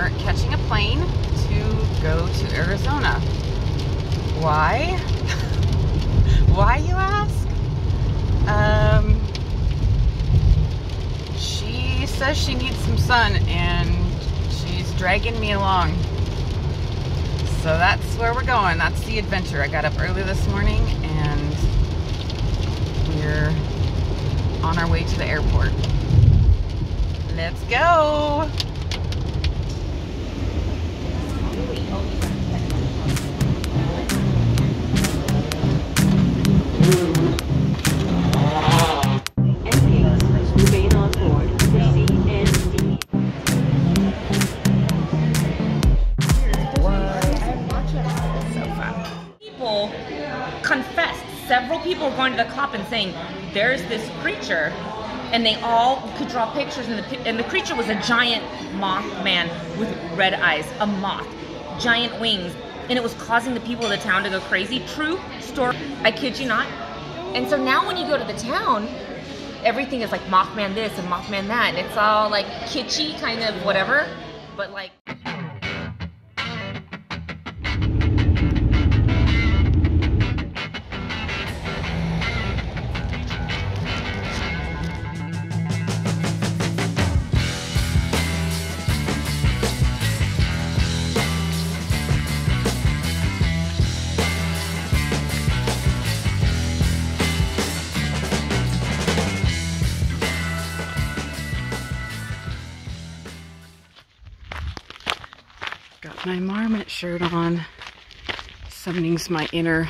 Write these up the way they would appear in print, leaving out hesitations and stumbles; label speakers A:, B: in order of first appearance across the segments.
A: are catching a plane to go to Arizona. Why? Why, you ask? She says she needs some sun and she's dragging me along. So that's where we're going. That's the adventure. I got up early this morning and we're on our way to the airport. Let's go!
B: Confessed. Several people were going to the cop and saying, there's this creature, and they all could draw pictures, and the creature was a giant Mothman with red eyes, a moth, giant wings, and it was causing the people of the town to go crazy. True story. I kid you not. And so now when you go to the town, everything is like Mothman this and Mothman that, and it's all like kitschy, kind of whatever, but like...
A: Got my marmot shirt on. Summoning's my inner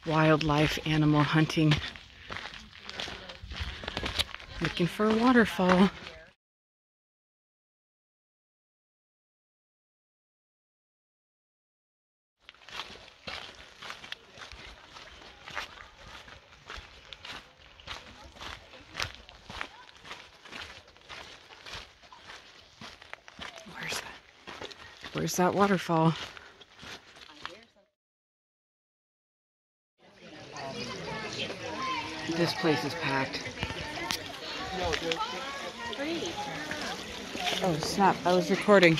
A: wildlife animal hunting. Looking for a waterfall. Where's that waterfall? This place is packed. Oh snap, I was recording.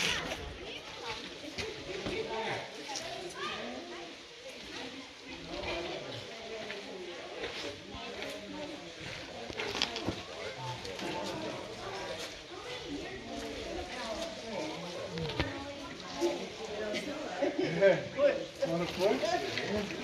C: Want a foot?